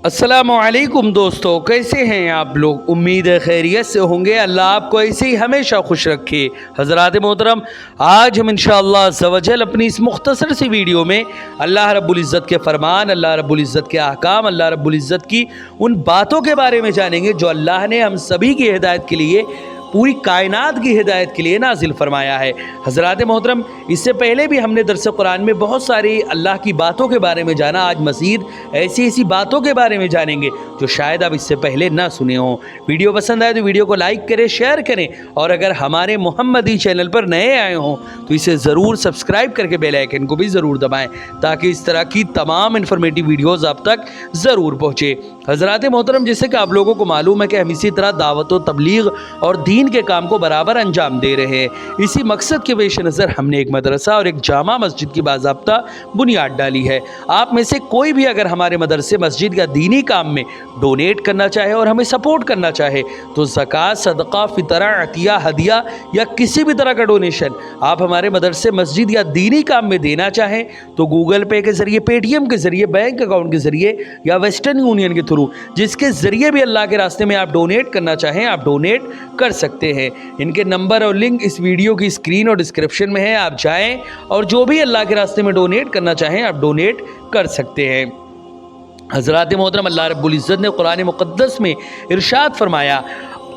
अस्सलामुअलैकुम दोस्तों, कैसे हैं आप लोग। उम्मीद है खैरियत से होंगे। अल्लाह आपको ऐसे ही हमेशा खुश रखे। हज़रात मोहतरम, आज हम इंशाअल्लाह अज़्ज़वजल अपनी इस मुख्तसर सी वीडियो में अल्लाह रब्बुल इज़्ज़त के फ़रमान, अल्लाह रब्बुल इज़्ज़त के अहकाम, अल्लाह रब्बुल इज़्ज़त की उन बातों के बारे में जानेंगे जो अल्लाह ने हम सभी की हिदायत के लिए, पूरी कायनात की हिदायत के लिए नाजिल फरमाया है। हज़रात मोहतरम, इससे पहले भी हमने दरस कुरान में बहुत सारी अल्लाह की बातों के बारे में जाना। आज मज़ीद ऐसी ऐसी बातों के बारे में जानेंगे जो शायद आप इससे पहले ना सुने हों। वीडियो पसंद आए तो वीडियो को लाइक करें, शेयर करें, और अगर हमारे मोहम्मदी चैनल पर नए आए हों तो इसे ज़रूर सब्सक्राइब करके बेल आइकन को भी ज़रूर दबाएँ ताकि इस तरह की तमाम इन्फॉर्मेटिव वीडियोज़ आप तक ज़रूर पहुँचे। हज़रात मोहतरम, जैसे कि आप लोगों को मालूम है कि हम इसी तरह दावत व तबलीग और दीन के काम को बराबर अंजाम दे रहे हैं। इसी मकसद के पेश नज़र हमने एक मदरसा और एक जामा मस्जिद की बाज़ाब्ता बुनियाद डाली है। आप में से कोई भी अगर हमारे मदरसे, मस्जिद या दीनी काम में डोनेट करना चाहे और हमें सपोर्ट करना चाहे तो ज़कात, सदका, फितरा, अतिया, हदिया या किसी भी तरह का डोनेशन आप हमारे मदरसे, मस्जिद या दीनी काम में देना चाहें तो गूगल पे के ज़रिए, पेटीएम के ज़रिए, बैंक अकाउंट के ज़रिए या वेस्टर्न यूनियन के थ्रू, जिसके ज़रिए भी अल्लाह के रास्ते में आप डोनेट करना चाहें आप डोनेट कर सकते हैं। इनके नंबर और लिंक इस वीडियो की स्क्रीन और डिस्क्रिप्शन में है। आप जाएं और जो भी अल्लाह के रास्ते में डोनेट करना चाहें आप डोनेट कर सकते हैं। हज़रात मोहतरम, अल्लाह रब्बुल इज़्ज़त ने कुरान मुक़द्दस में इरशाद फरमाया,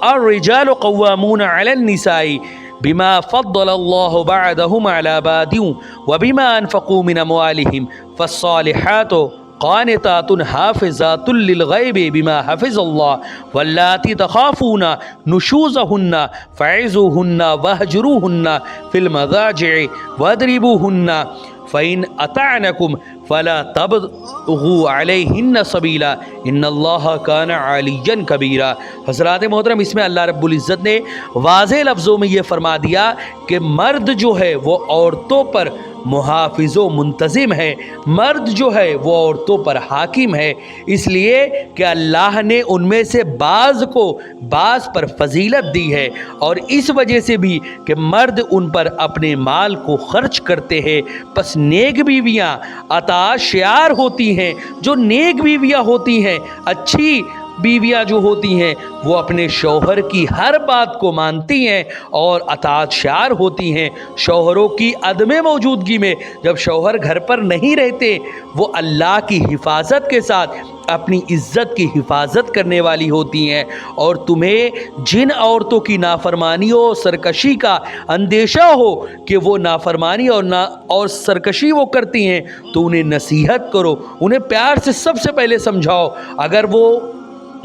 अर्रिजालु क़व्वामूना अलन निसाई बिमा फ़द्दलल्लाहु बअदहुम अला बादिन व बिमा अनफ़क़ू मिन अम्वालिहिम फ़स्सालिहातु क़ानितातुन हाफ़िज़ातुन लिलग़ैबि बिमा हफ़िज़ल्लाह वल्लाती तख़ाफ़ूना नुशूज़हुन्ना फ़इज़ूहुन्ना वहजुरूहुन्ना फ़िल मज़ाजि'i वद्रिबूहुन्ना फ़इन अतअनकुम फ़ला तबग़ू अलैहिन्ना सबीला इन्नल्लाह काना अलिय्यन कबीरा। हज़रात मोहतरम, इसमें अल्लाह रब्बुल इज़्ज़त ने वाज़ेह लफ्ज़ों में ये फरमा दिया कि मर्द जो है वो औरतों पर मुहाफ़िज़ो मुंतज़िम है, मर्द जो है वो औरतों पर हाकिम है, इसलिए कि अल्लाह ने उनमें से बाज़ को बाज़ पर फजीलत दी है और इस वजह से भी कि मर्द उन पर अपने माल को खर्च करते हैं। बस नेक बीवियाँ अताशियार होती हैं। जो नेक बीवियाँ होती हैं, अच्छी बीवियाँ जो होती हैं, वो अपने शौहर की हर बात को मानती हैं और अताशार होती हैं। शौहरों की अदमे मौजूदगी में, जब शौहर घर पर नहीं रहते, वो अल्लाह की हिफाजत के साथ अपनी इज़्ज़त की हिफाजत करने वाली होती हैं। और तुम्हें जिन औरतों की नाफरमानी और सरकशी का अंदेशा हो कि वो नाफरमानी और सरकशी वो करती हैं, तो उन्हें नसीहत करो, उन्हें प्यार से सबसे पहले समझाओ। अगर वो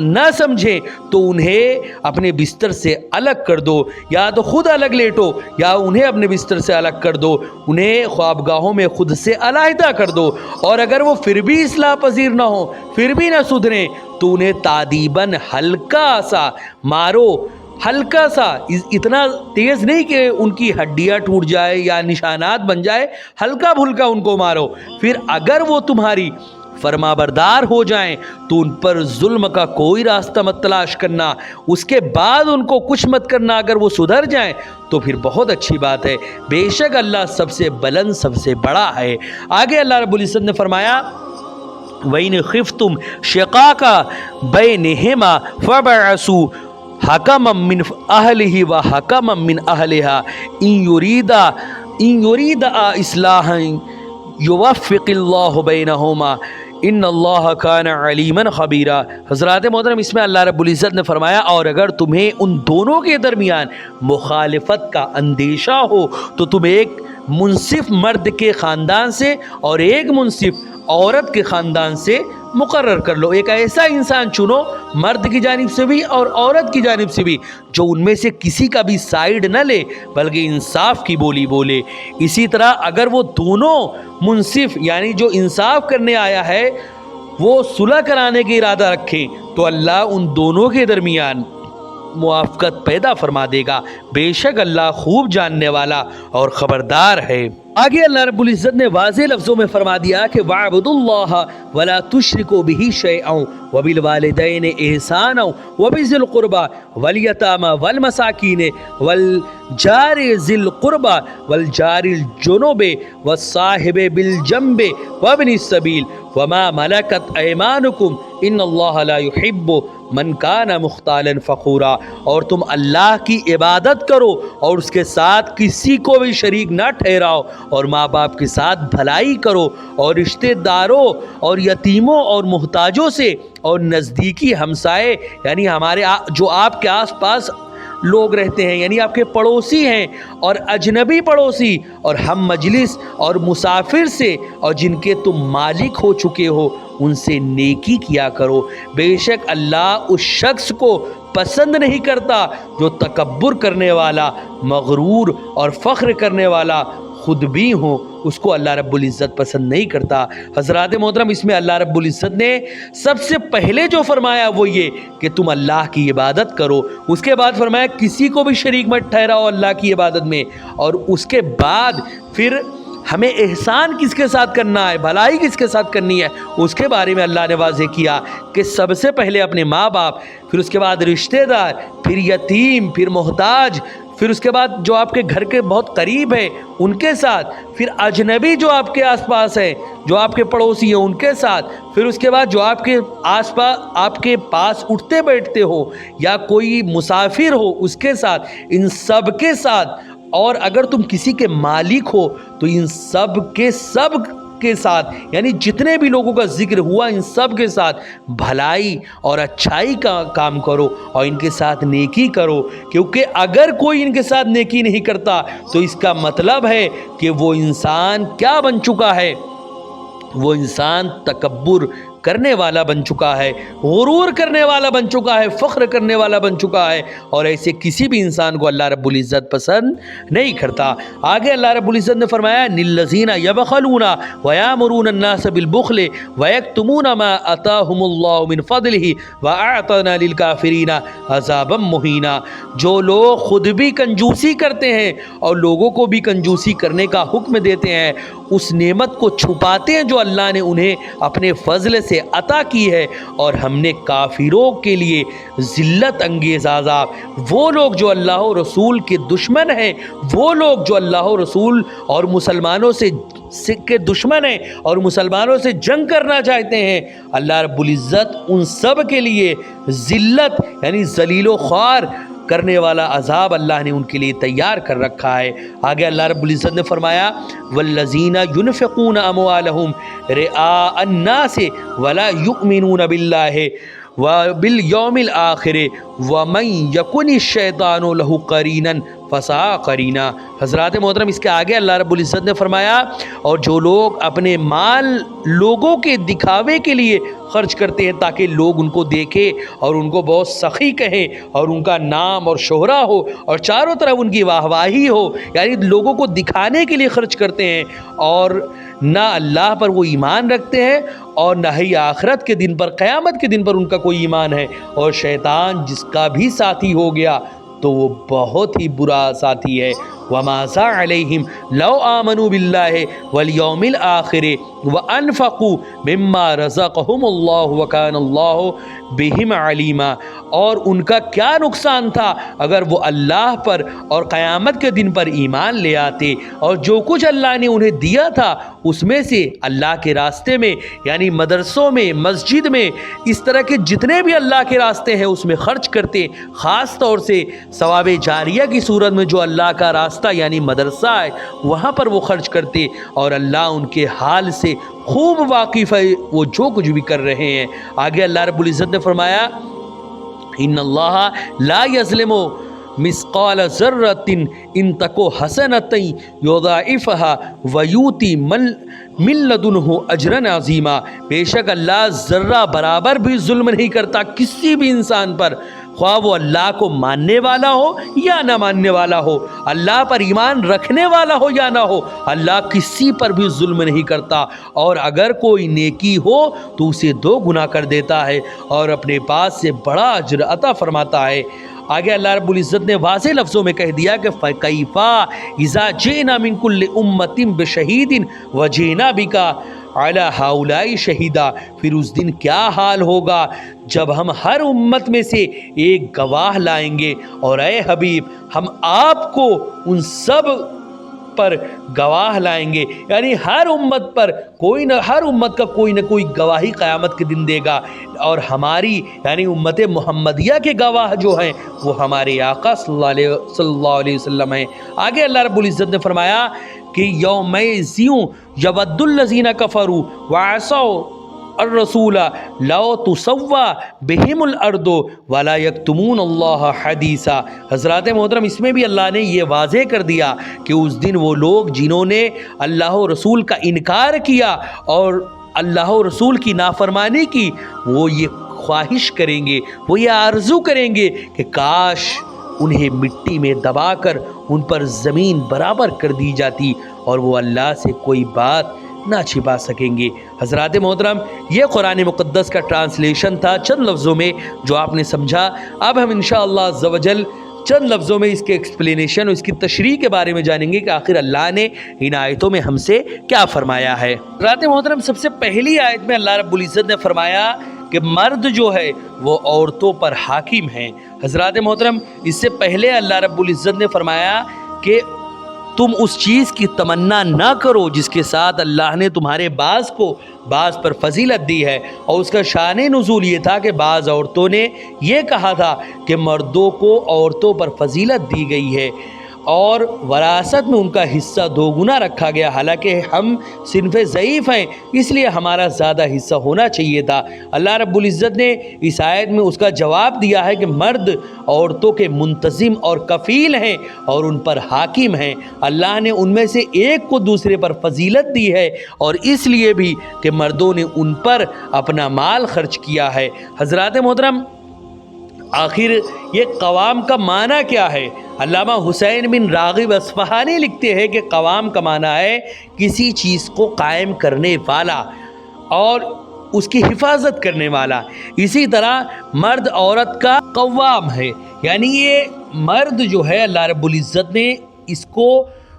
ना समझें तो उन्हें अपने बिस्तर से अलग कर दो, या तो खुद अलग लेटो या उन्हें अपने बिस्तर से अलग कर दो, उन्हें ख्वाबगाहों में खुद से अलहदा कर दो। और अगर वो फिर भी इस्लाह पजीर ना हो, फिर भी ना सुधरें, तो उन्हें तादीबन हल्का सा मारो, हल्का सा, इतना तेज़ नहीं कि उनकी हड्डियाँ टूट जाए या निशानात बन जाए, हल्का फुल्का उनको मारो। फिर अगर वो तुम्हारी फरमाबरदार हो जाएं तो उन पर जुल्म का कोई रास्ता मत तलाश करना, उसके बाद उनको कुछ मत करना। अगर वो सुधर जाएं तो फिर बहुत अच्छी बात है। बेशक अल्लाह सबसे बुलंद, सबसे बड़ा है। आगे अल्लाह रब्बुल इज़्ज़त ने फरमाया, वइन खिफ्तुम शिकाका बैनहिमा फबअसू हकमम मिन अहलिही व हकमम मिन अहलिहा इन युरीदा इस्लाहन युवफ़्फ़िक़िल्लाहु बैनहुमा इन्नल्लाह काना अलीमन ख़बीरा। हज़रात मोहतरम, इसमें अल्लाह रब्बुल इज़्ज़त ने फरमाया, और अगर तुम्हें उन दोनों के दरमियान मुखालिफत का अंदेशा हो तो तुम एक मुनसिफ मर्द के ख़ानदान से और एक मुनसिफ औरत के ख़ानदान से मुकर्रर कर लो। एक ऐसा इंसान चुनो, मर्द की जानिब से भी और औरत की जानिब से भी, जो उनमें से किसी का भी साइड न ले बल्कि इंसाफ की बोली बोले। इसी तरह अगर वो दोनों मुनसिफ, यानी जो इंसाफ करने आया है, वो सुलह कराने का इरादा रखें तो अल्लाह उन दोनों के दरमियान मुआफ़क़त पैदा फरमा देगा। बेशक अल्लाह खूब जानने वाला और ख़बरदार है। आगे अल्लाह रब्बुल इज़्ज़त ने वाज़ेह लफ्ज़ों में फरमा दिया कि वअबुदुल्लाह वला तुश्रिकू बिही शैअन व बिल वालिदैनि इहसाना व बिज़िल क़ुरबा वल यतामा वल मसाकीन वल जारि ज़िल क़ुरबा वल जारिल जुनुबि वस्साहिबि बिल जंबि व इब्निस सबील वमा मलकत ऐमानुकुम इन्नल्लाह ला युहिब्बु मन काना मुख्तालन फ़खूरा। और तुम अल्लाह की इबादत करो और उसके साथ किसी को भी शरीक ना ठहराओ, और माँ बाप के साथ भलाई करो, और रिश्तेदारों और यतीमों और मुहताजों से और नज़दीकी हमसाए यानी हमारे जो आपके आसपास लोग रहते हैं यानी आपके पड़ोसी हैं, और अजनबी पड़ोसी और हम मजलिस और मुसाफिर से, और जिनके तुम मालिक हो चुके हो उनसे नेकी किया करो। बेशक अल्लाह उस शख्स को पसंद नहीं करता जो तकब्बुर करने वाला, मगरूर और फ़ख्र करने वाला खुद भी हो, उसको अल्लाह रब्बुल इज़्ज़त पसंद नहीं करता। हज़रात मोहतरम, इसमें अल्लाह रब्बुल इज़्ज़त ने सबसे पहले जो फरमाया वो ये कि तुम अल्लाह की इबादत करो। उसके बाद फरमाया किसी को भी शरीक मत ठहराओ अल्लाह की इबादत में, और उसके बाद फिर हमें एहसान किसके साथ करना है, भलाई किसके साथ करनी है, उसके बारे में अल्लाह ने वाज़ेह किया कि सबसे पहले अपने माँ बाप, फिर उसके बाद रिश्तेदार, फिर यतीम, फिर मोहताज, फिर उसके बाद जो आपके घर के बहुत करीब है उनके साथ, फिर अजनबी जो आपके आसपास है, जो आपके पड़ोसी हैं उनके साथ, फिर उसके बाद जो आपके आसपास आपके पास उठते बैठते हो या कोई मुसाफिर हो उसके साथ, इन सब के साथ। और अगर तुम किसी के मालिक हो तो इन सब के साथ यानी जितने भी लोगों का जिक्र हुआ इन सब के साथ भलाई और अच्छाई का काम करो और इनके साथ नेकी करो, क्योंकि अगर कोई इनके साथ नेकी नहीं करता तो इसका मतलब है कि वो इंसान क्या बन चुका है, वो इंसान तकब्बुर करने वाला बन चुका है, गुरूर करने वाला बन चुका है, फ़ख्र करने वाला बन चुका है, और ऐसे किसी भी इंसान को अल्लाह रब्बुल इज़्ज़त पसंद नहीं करता। आगे अल्लाह रब्बुल इज़्ज़त ने फरमाया निल्लज़ीना यबख़लूना व यामुरूना अन्नास बिलबुख़्ल व यक्तुमूना मा अताहुमुल्लाहु मिन फ़ज़लिही व अअतना लिल काफ़िरीना अज़ाबम मुहीना। जो लोग खुद भी कंजूसी करते हैं और लोगों को भी कंजूसी करने का हुक्म देते हैं, उस नेमत को छुपाते हैं जो अल्लाह ने उन्हें अपने फ़ज़ल से अता की है, और हमने काफिरों के लिए ज़िल्लत अंगेज़ अज़ाब, वो लोग जो अल्लाह और रसूल के दुश्मन हैं, वो लोग जो अल्लाह और रसूल और मुसलमानों से के दुश्मन हैं और मुसलमानों से जंग करना चाहते हैं, अल्लाह रब्बुल इज़्ज़त उन सब के लिए ज़िल्लत यानी ज़लीलो ख्वार करने वाला अज़ाब अल्लाह ने उनके लिए तैयार कर रखा है। आगे अल्लाह रब्बुल इज़्ज़त ने फरमाया वल्लज़ीना युनफ़िक़ूना अमवालहुम रिआअ अन्नास वला युमिनूना बिल्लाहि व बिल यौमिल आखिर व मन यकुनि शैतानु लहु क़रीनन फसा करीना। हज़रात मोहतरम, इसके आगे अल्लाह रब्बुल इज़्ज़त ने फरमाया और जो लोग अपने माल लोगों के दिखावे के लिए खर्च करते हैं ताकि लोग उनको देखें और उनको बहुत सखी कहें और उनका नाम और शोहरा हो और चारों तरफ उनकी वाहवाही हो, यानी लोगों को दिखाने के लिए खर्च करते हैं, और ना अल्लाह पर वो ईमान रखते हैं और ना ही आखिरत के दिन पर, क़यामत के दिन पर उनका कोई ईमान है, और शैतान जिसका भी साथी हो गया तो वो बहुत ही बुरा साथी है। वमाज़ा अलैहिम लौ आमनु बिल्लाहि वल यौमिल आखिर व अनफ़क़ू मिम्मा रज़क़हुमुल्लाहु व कानल्लाहु बिहिम अलीमा। और उनका क्या नुकसान था अगर वो अल्लाह पर और क़यामत के दिन पर ईमान ले आते और जो कुछ अल्लाह ने उन्हें दिया था उसमें से अल्लाह के रास्ते में यानी मदरसों में, मस्जिद में, इस तरह के जितने भी अल्लाह के रास्ते हैं उसमें खर्च करते, ख़ास तौर से सवाब जारिया की सूरत में जो अल्लाह का रास्ता यानी मदरसा है वहाँ पर वो खर्च करते, और अल्लाह उनके हाल से खूब वाकिफ़ है वो जो कुछ भी कर रहे हैं। आगे अल्लाह रब्बुल इज़्ज़त ने फरमाया इन्नल्लाह ला यज़लिमु मिस्क़ाल ज़र्रतिन इन तको हसनतन युज़ाइफ़हा व यूती मिन लदुन्हु अजरन अज़ीमा। बेशक अल्लाह ज़र्रा बराबर भी जुल्म नहीं करता किसी भी इंसान पर, ख्वाह वो अल्लाह को मानने वाला हो या ना मानने वाला हो, अल्लाह पर ईमान रखने वाला हो या ना हो, अल्लाह किसी पर भी जुल्म नहीं करता, और अगर कोई नेकी हो तो उसे 2 गुना कर देता है और अपने पास से बड़ा अजर अता फरमाता है। आगे अल्लाह रब्बुल इज़्ज़त ने वाज़ेह लफ्ज़ों में कह दिया कि फ़कैफ़ा इज़ा जिना मिन कुल्लि उम्मतिन बिशहीदिन व जिना बिका अला हाउलाई शहीदा। फिर उस दिन क्या हाल होगा जब हम हर उम्मत में से एक गवाह लाएंगे, और ए हबीब हम आपको उन सब پر گواہ لائیں گے، یعنی ہر امت پر ہر امت کا کوئی نہ کوئی گواہی قیامت کے دن دے گا، اور ہماری یعنی امت محمدیہ کے گواہ جو ہیں وہ ہمارے آقا صلی اللہ علیہ وسلم ہیں۔ آگے اللہ رب العزت نے فرمایا کہ یوم یود الذین کفروا وعصوا الرسول لو تسوی بہم الارض ولا یکتمون اللہ حدیثا۔ حضرات محترم، اس میں بھی اللہ نے یہ واضح کر دیا کہ اس دن وہ لوگ جنہوں نے اللہ و رسول کا انکار کیا اور اللہ و رسول کی نافرمانی کی، وہ یہ خواہش کریں گے، وہ یہ آرزو کریں گے کہ کاش انہیں مٹی میں دبا کر ان پر زمین برابر کر دی جاتی اور وہ اللہ سے کوئی بات نہ چھپا سکیں گے۔ حضرات محترم، یہ قرآن مقدس کا ٹرانسلیشن تھا چند لفظوں میں جو آپ نے سمجھا۔ اب ہم انشاءاللہ عز و جل چند لفظوں میں اس کے ایکسپلینیشن اور اس کی تشریح کے بارے میں جانیں گے کہ آخر اللہ نے ان آیتوں میں ہم سے کیا فرمایا ہے۔ حضرات محترم، سب سے پہلی آیت میں اللہ رب العزت نے فرمایا کہ مرد جو ہے وہ عورتوں پر حاکم ہیں۔ حضرات محترم، اس سے پہلے اللہ رب العزت نے فرمایا کہ تم اس چیز کی تمنا نہ کرو جس کے ساتھ اللہ نے تمہارے بعض کو بعض پر فضیلت دی ہے، اور اس کا شان نزول یہ تھا کہ بعض عورتوں نے یہ کہا تھا کہ مردوں کو عورتوں پر فضیلت دی گئی ہے اور وراثت میں ان کا حصہ دوگنا رکھا گیا، حالانکہ ہم صنف ضعیف ہیں اس لیے ہمارا زیادہ حصہ ہونا چاہیے تھا۔ اللہ رب العزت نے اس آیت میں اس کا جواب دیا ہے کہ مرد عورتوں کے منتظم اور کفیل ہیں اور ان پر حاکم ہیں۔ اللہ نے ان میں سے ایک کو دوسرے پر فضیلت دی ہے اور اس لیے بھی کہ مردوں نے ان پر اپنا مال خرچ کیا ہے۔ حضرات محترم، آخر یہ قوام کا معنی کیا ہے؟ علامہ حسین بن راغب اصفہانی لکھتے ہیں کہ قوام کا معنی ہے کسی چیز کو قائم کرنے والا اور اس کی حفاظت کرنے والا۔ اسی طرح مرد عورت کا قوام ہے، یعنی یہ مرد جو ہے اللہ رب العزت نے اس کو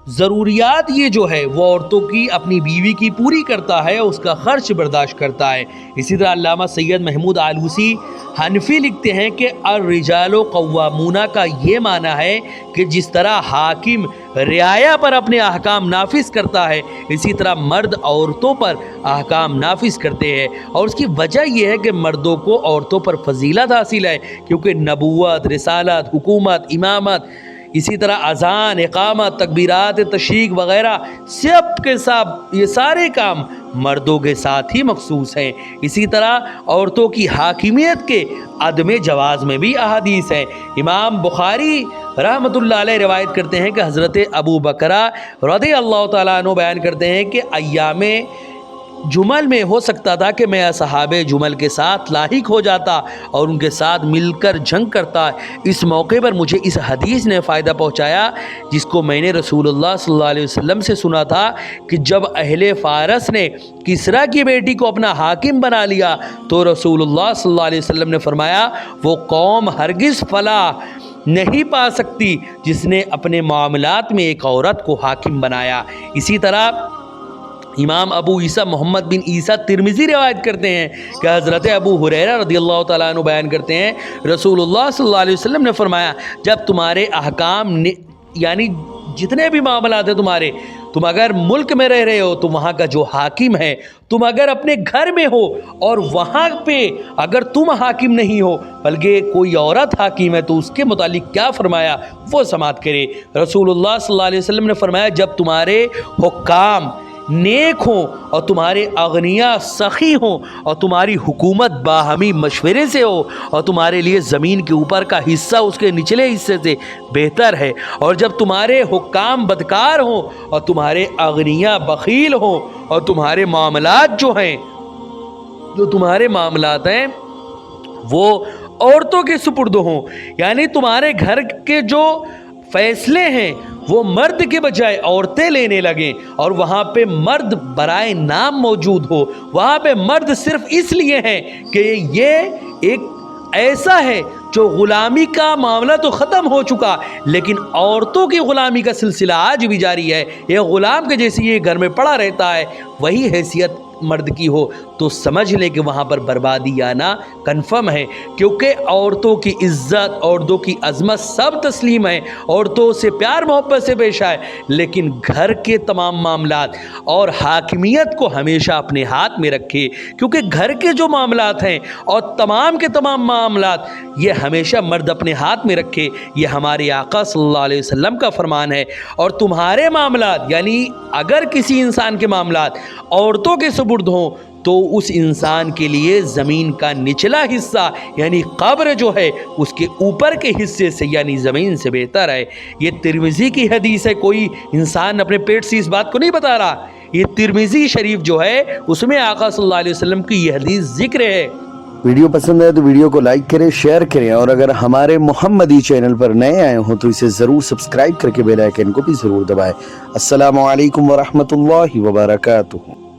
ضروریات یہ جو ہے وہ عورتوں کی اپنی بیوی کی پوری کرتا ہے، اس کا خرچ برداشت کرتا ہے۔ اسی طرح علامہ سید محمود آلوسی حنفی لکھتے ہیں کہ الرجال قوامون کا یہ معنی ہے کہ جس طرح حاکم رعایا پر اپنے احکام نافذ کرتا ہے اسی طرح مرد عورتوں پر احکام نافذ کرتے ہیں، اور اس کی وجہ یہ ہے کہ مردوں کو عورتوں پر فضیلت حاصل ہے کیونکہ نبوت، رسالت، حکومت، امامت، اسی طرح اذان، اقامت، تکبیرات تشریق وغیرہ سب کے ساتھ یہ سارے کام مردوں کے ساتھ ہی مخصوص ہیں۔ اسی طرح عورتوں کی حاکمیت کے عدم جواز میں بھی احادیث ہیں۔ امام بخاری رحمۃ اللہ علیہ روایت کرتے ہیں کہ حضرت ابو بکرہ رضی اللہ تعالیٰ عنہ بیان کرتے ہیں کہ ایام جمل میں ہو سکتا تھا کہ میں اصحاب جمل کے ساتھ لاحق ہو جاتا اور ان کے ساتھ مل کر جنگ کرتا۔ اس موقع پر مجھے اس حدیث نے فائدہ پہنچایا جس کو میں نے رسول اللہ صلی اللہ علیہ وسلم سے سنا تھا کہ جب اہل فارس نے کسریٰ کی بیٹی کو اپنا حاکم بنا لیا تو رسول اللہ صلی اللہ علیہ وسلم نے فرمایا وہ قوم ہرگز فلاح نہیں پا سکتی جس نے اپنے معاملات میں ایک عورت کو حاکم بنایا۔ اسی طرح امام ابو عیسیٰ محمد بن عیسیٰ ترمذی روایت کرتے ہیں کہ حضرت ابو ہریرہ رضی اللہ تعالیٰ عنہ بیان کرتے ہیں رسول اللہ صلی اللہ علیہ وسلم نے فرمایا جب تمہارے احکام یعنی جتنے بھی معاملات ہیں تم اگر ملک میں رہ رہے ہو تو وہاں کا جو حاکم ہے، تم اگر اپنے گھر میں ہو اور وہاں پہ اگر تم حاکم نہیں ہو بلکہ کوئی عورت حاکم ہے تو اس کے متعلق کیا فرمایا وہ سماعت کرے۔ رسول اللہ صلی اللہ علیہ وسلم نے فرمایا جب تمہارے حکام نیک ہوں اور تمہارے اغنیاء سخی ہوں اور تمہاری حکومت باہمی مشورے سے ہو اور تمہارے لیے زمین کے اوپر کا حصہ اس کے نچلے حصے سے بہتر ہے، اور جب تمہارے حکام بدکار ہوں اور تمہارے اغنیاء بخیل ہوں اور تمہارے معاملات جو تمہارے معاملات ہیں وہ عورتوں کے سپرد ہوں، یعنی تمہارے گھر کے جو فیصلے ہیں وہ مرد کے بجائے عورتیں لینے لگیں اور وہاں پہ مرد برائے نام موجود ہو، وہاں پہ مرد صرف اس لیے ہیں کہ یہ ایک ایسا ہے جو غلامی کا معاملہ تو ختم ہو چکا لیکن عورتوں کی غلامی کا سلسلہ آج بھی جاری ہے، یہ غلام کے جیسی یہ گھر میں پڑا رہتا ہے، وہی حیثیت مرد کی ہو تو سمجھ لیں کہ وہاں پر بربادی آنا کنفرم ہے، کیونکہ عورتوں کی عزت، عورتوں کی عظمت سب تسلیم ہے، عورتوں سے پیار محبت سے پیش آئے، لیکن گھر کے تمام معاملات اور حاکمیت کو ہمیشہ اپنے ہاتھ میں رکھے، کیونکہ گھر کے جو معاملات ہیں اور تمام کے تمام معاملات یہ ہمیشہ مرد اپنے ہاتھ میں رکھے، یہ ہمارے آقا صلی اللہ علیہ وسلم کا فرمان ہے۔ اور تمہارے معاملات، یعنی اگر کسی انسان کے معاملات عورتوں کے سپرد ہوں تو اس انسان کے لیے زمین کا نچلا حصہ یعنی قبر جو ہے اس کے اوپر کے حصے سے یعنی زمین سے بہتر ہے۔ یہ ترمذی کی حدیث ہے، کوئی انسان اپنے پیٹ سے اس بات کو نہیں بتا رہا، یہ ترمذی شریف جو ہے اس میں آقا صلی اللہ علیہ وسلم کی یہ حدیث ذکر ہے۔ ویڈیو پسند ہے تو ویڈیو کو لائک کریں، شیئر کریں، اور اگر ہمارے محمدی چینل پر نئے آئے ہوں تو اسے ضرور سبسکرائب کر کے بیل آئیکن کو بھی ضرور دبائیں۔ السلام علیکم ورحمۃ اللہ وبرکاتہ۔